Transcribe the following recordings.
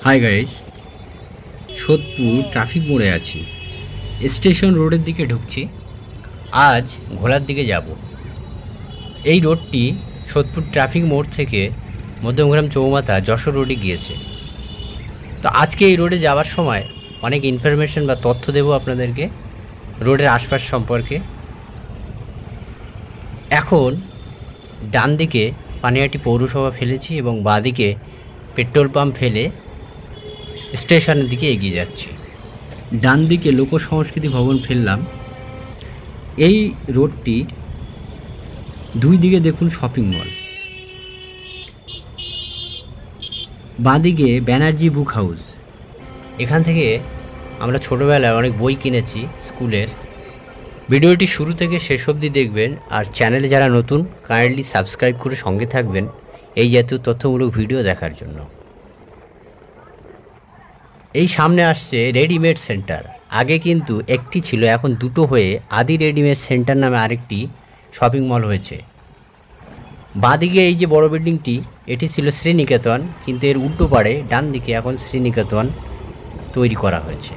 Hi guys, Sodepur traffic মোড়ে আছি। Station রোডের দিকে ঢুকছি। আজ ঘোলার দিকে যাব। এই রোডটি সোদপুর ট্রাফিক মোড় থেকে মধ্যমগ্রাম চৌমাথা যশোর রোডে গিয়েছে। তো আজকে এই রোডে যাওয়ার সময় অনেক ইনফরমেশন বা তথ্য দেব আপনাদেরকে রোডের আশপাশ সম্পর্কে। এখন ডান দিকে পানিহাটি পৌরসভা ফেলেছি এবং বাঁদিকে পেট্রোল পাম্প ফেলে স্টেশনের দিকে এগিয়ে যাচ্ছি। ডান দিকে লোক সংস্কৃতি ভবন ফেললাম। এই রোডটি দুই দিকে দেখুন শপিং মল, বাঁদিকে ব্যানার্জি বুক হাউস। এখান থেকে আমরা ছোটোবেলায় অনেক বই কিনেছি স্কুলের। ভিডিওটি শুরু থেকে শেষ অবধি দেখবেন, আর চ্যানেলে যারা নতুন কাইন্ডলি সাবস্ক্রাইব করে সঙ্গে থাকবেন এই জাতীয় তথ্যমূলক ভিডিও দেখার জন্য। এই সামনে আসছে রেডিমেড সেন্টার। আগে কিন্তু একটি ছিল, এখন দুটো হয়ে আদি রেডিমেড সেন্টার নামে আরেকটি শপিং মল হয়েছে। বাঁদিকে এই যে বড় বিল্ডিংটি, এটি ছিল শ্রীনিকেতন, কিন্তু এর উল্টো পাড়ে ডান দিকে এখন শ্রীনিকেতন তৈরি করা হয়েছে।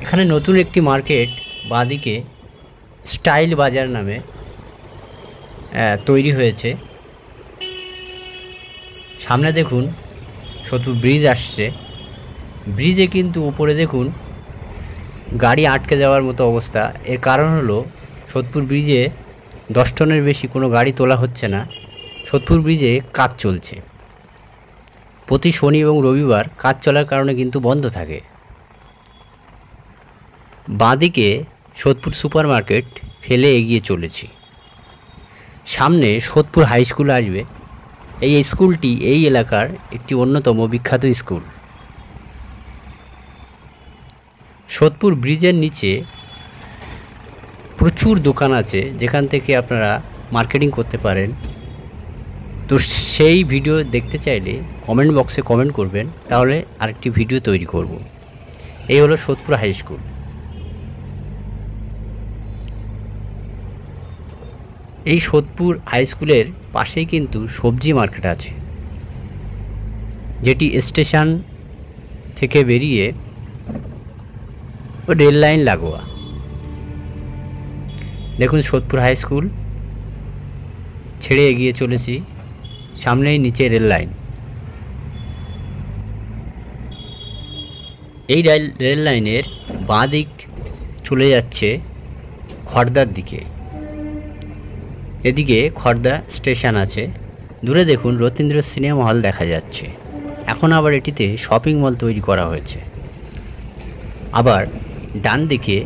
এখানে নতুন একটি মার্কেট বাঁদিকে স্টাইল বাজার নামে তৈরি হয়েছে। সামনে দেখুন সোদপুর ব্রিজ আসছে। ব্রিজে কিন্তু উপরে দেখুন গাড়ি আটকে যাওয়ার মতো অবস্থা। এর কারণ হলো সোদপুর ব্রিজে 10 টনের বেশি কোনো গাড়ি তোলা হচ্ছে না। সোদপুর ব্রিজে কাজ চলছে। প্রতি শনি এবং রবিবার কাজ চলার কারণে কিন্তু বন্ধ থাকে। বাঁদিকে সোদপুর সুপার মার্কেট ফেলে এগিয়ে চলেছি। সামনে সোদপুর হাই স্কুল আসবে। এই স্কুলটি এই এলাকার একটি অন্যতম বিখ্যাত স্কুল। সোদপুর ব্রিজের নিচে প্রচুর দোকান আছে যেখান থেকে আপনারা মার্কেটিং করতে পারেন। তো সেই ভিডিও দেখতে চাইলে কমেন্ট বক্সে কমেন্ট করবেন, তাহলে আরেকটি ভিডিও তৈরি করব। এই হলো সোদপুর হাই স্কুল। এই সোদপুর হাই স্কুলের পাশেই কিন্তু সবজি মার্কেট আছে, যেটি স্টেশন থেকে বেরিয়ে রেল লাইন লাগোয়া। দেখুন সোদপুর হাই স্কুল ছেড়ে এগিয়ে চলেছি। সামনেই নিচে রেল লাইন। এই রেল লাইনের বাঁ দিক চলে যাচ্ছে খড়দার দিকে। এদিকে খড়দা স্টেশন আছে। দূরে দেখুন রতীন্দ্র সিনেমা হল দেখা যাচ্ছে। এখন আবার এটিতে শপিং মল তৈরি করা হয়েছে। আবার ডান দিকে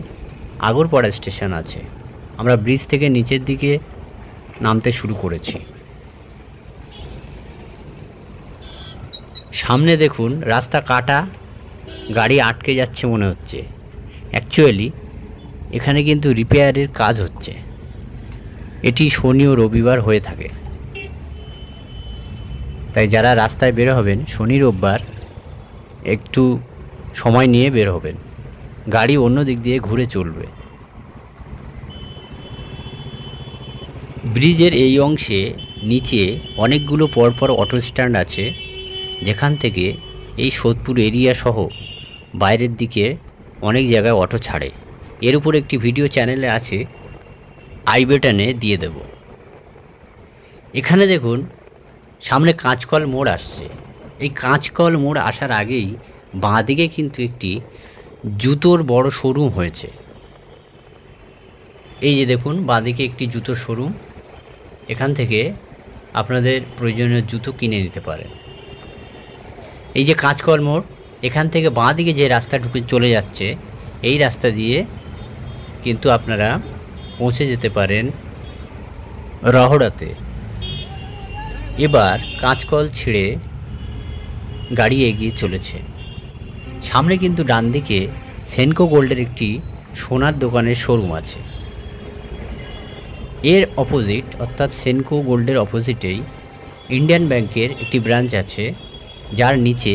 আগরপাড়া স্টেশন আছে। আমরা ব্রিজ থেকে নিচের দিকে নামতে শুরু করেছি। সামনে দেখুন রাস্তা কাটা, গাড়ি আটকে যাচ্ছে মনে হচ্ছে। অ্যাকচুয়ালি এখানে কিন্তু রিপেয়ারের কাজ হচ্ছে। এটি শনি ও রবিবার হয়ে থাকে। তাই যারা রাস্তায় বের হবেন শনি রোববার একটু সময় নিয়ে বের হবেন। গাড়ি অন্য দিক দিয়ে ঘুরে চলবে। ব্রিজের এই অংশে নিচে অনেকগুলো পরপর অটো স্ট্যান্ড আছে, যেখান থেকে এই সোদপুর এরিয়া সহ বাইরের দিকে অনেক জায়গায় অটো ছাড়ে। এর উপর একটি ভিডিও চ্যানেলে আছে, আই বাটনে দিয়ে দেব। এখানে দেখুন সামনে কাঁচকল মোড় আসছে। এই কাঁচকল মোড় আসার আগেই বাঁদিকে কিন্তু একটি জুতোর বড় শোরুম হয়েছে। এই যে দেখুন বাঁদিকে একটি জুতোর শোরুম। এখান থেকে আপনাদের প্রয়োজনীয় জুতো কিনে নিতে পারেন। এই যে কাঁচকল মোড়, এখান থেকে বাঁদিকে যে রাস্তা ঢুকে চলে যাচ্ছে, এই রাস্তা দিয়ে কিন্তু আপনারা পৌঁছে যেতে পারেন রহড়াতে। এবার কাঁচকল ছেড়ে গাড়ি এগিয়ে চলেছে। সামনে কিন্তু ডান দিকে সেনকো গোল্ডের একটি সোনার দোকানের শোরুম আছে। এর অপোজিট অর্থাৎ সেনকো গোল্ডের অপোজিটেই ইন্ডিয়ান ব্যাংকের একটি ব্রাঞ্চ আছে, যার নিচে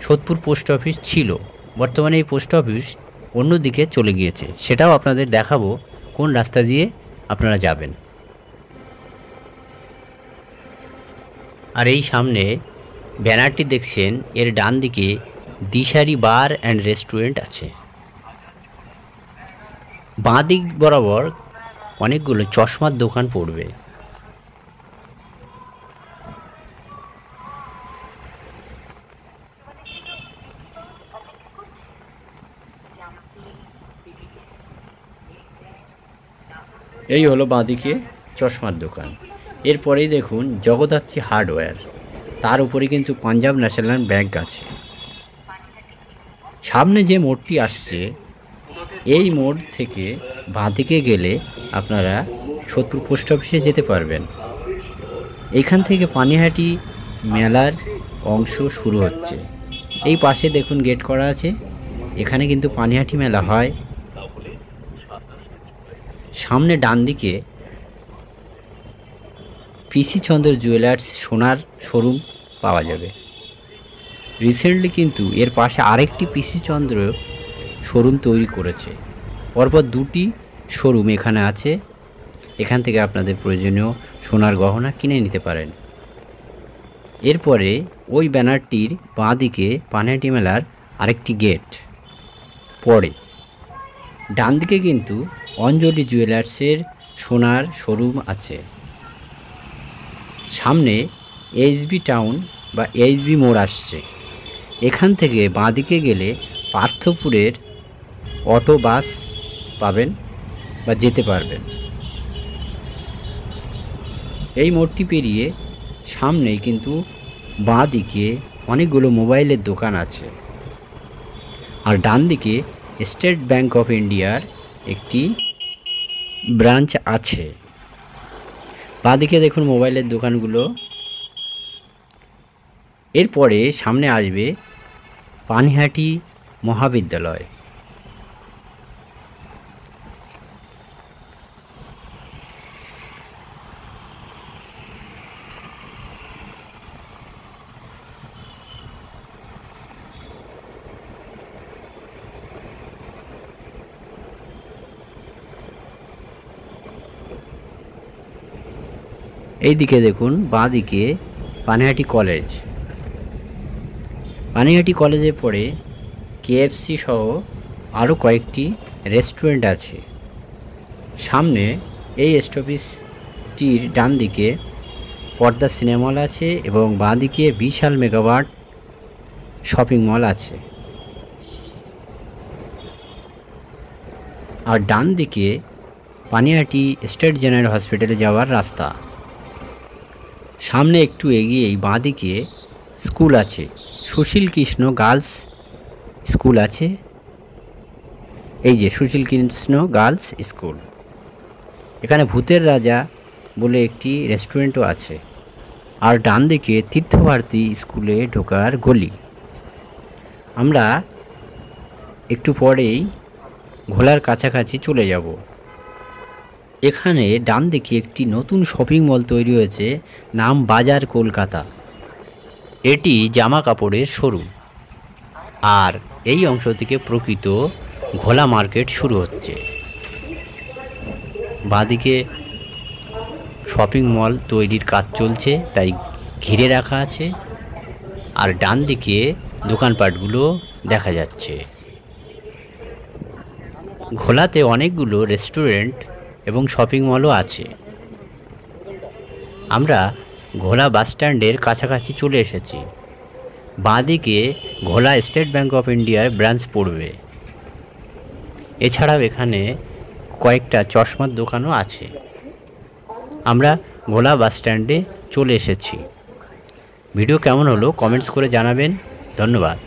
সোদপুর পোস্ট অফিস ছিল। বর্তমানে এই পোস্ট অফিস অন্য দিকে চলে গিয়েছে। সেটাও আপনাদের দেখাবো কোন রাস্তা দিয়ে আপনারা যাবেন। আর এই সামনে ব্যানারটি দেখছেন, এর ডান দিকে দিশারি বার অ্যান্ড রেস্টুরেন্ট আছে। বাঁ দিক বরাবর অনেকগুলো চশমার দোকান পড়বে। এই হলো বাঁদিকে চশমার দোকান। এরপরেই দেখুন জগদ্ধাত্রী হার্ডওয়্যার, তার উপরে কিন্তু পাঞ্জাব ন্যাশনাল ব্যাংক আছে। সামনে যে মোড়টি আসছে, এই মোড় থেকে বাঁদিকে গেলে আপনারা সোদপুর পোস্ট অফিসে যেতে পারবেন। এইখান থেকে পানিহাটি মেলার অংশ শুরু হচ্ছে। এই পাশে দেখুন গেট করা আছে, এখানে কিন্তু পানিহাটি মেলা হয়। সামনে ডান দিকে পিসি চন্দ্র জুয়েলার্স সোনার শোরুম পাওয়া যাবে। রিসেন্টলি কিন্তু এর পাশে আরেকটি পিসি চন্দ্র শোরুম তৈরি করেছে। পরপর দুটি শোরুম এখানে আছে, এখান থেকে আপনাদের প্রয়োজনীয় সোনার গহনা কিনে নিতে পারেন। এরপরে ওই ব্যানারটির বাঁ দিকে পানিহাটি মেলার আরেকটি গেট পড়ে। ডান দিকে কিন্তু অঞ্জলি জুয়েলার্সের সোনার শোরুম আছে। সামনে এইচবি টাউন বা এইচবি মোড় আসছে। এখান থেকে বাঁদিকে গেলে পার্থপুরের অটো বাস পাবেন বা যেতে পারবেন। এই মোড়টি পেরিয়ে সামনেই কিন্তু বাঁদিকে অনেকগুলো মোবাইলের দোকান আছে। আর ডান দিকে স্টেট ব্যাংক অফ ইন্ডিয়ার একটি ব্রাঞ্চ আছে। বাঁদিকে দেখুন মোবাইলের দোকানগুলো। এরপরে সামনে আসবে পানিহাটি মহাবিদ্যালয়। এই দিকে দেখুন বাঁদিকে পানিহাটি কলেজ। পানিহাটি কলেজে পড়ে কেএফসি সহ আরও কয়েকটি রেস্টুরেন্ট আছে। সামনে এই স্টপেজটির ডান দিকে পর্দা সিনেমা হল আছে এবং বাঁদিকে বিশাল মেগাওয়াট শপিং মল আছে। আর ডান দিকে পানিহাটি স্টেট জেনারেল হসপিটালে যাওয়ার রাস্তা। সামনে একটু এগিয়েই বাঁদিকে স্কুল আছে, সুশীল কৃষ্ণ গার্লস স্কুল আছে। এই যে সুশীল কৃষ্ণ গার্লস স্কুল। এখানে ভূতের রাজা বলে একটি রেস্টুরেন্টও আছে। আর ডান দিকে তীর্থভারতী স্কুলে ঢোকার গলি। আমরা একটু পরেই ঘোলার কাছাকাছি চলে যাব। এখানে ডান দিকে একটি নতুন শপিং মল তৈরি হয়েছে, নাম বাজার কলকাতা। এটি জামা কাপড়ের শোরুম। আর এই অংশ থেকে প্রকৃত ঘোলা মার্কেট শুরু হচ্ছে। বাঁদিকে শপিং মল তৈরির কাজ চলছে, তাই ঘিরে রাখা আছে। আর ডান দিকে দোকানপাটগুলো দেখা যাচ্ছে। ঘোলাতে অনেকগুলো রেস্টুরেন্ট এবং শপিং মলও আছে। আমরা ঘোলা বাসস্ট্যান্ডের কাছাকাছি চলে এসেছি। বাঁদিকে ঘোলা স্টেট ব্যাংক অফ ইন্ডিয়ার ব্রাঞ্চ পড়বে। এছাড়াও এখানে কয়েকটা চশমার দোকানও আছে। আমরা ঘোলা বাসস্ট্যান্ডে চলে এসেছি। ভিডিও কেমন হলো কমেন্টস করে জানাবেন। ধন্যবাদ।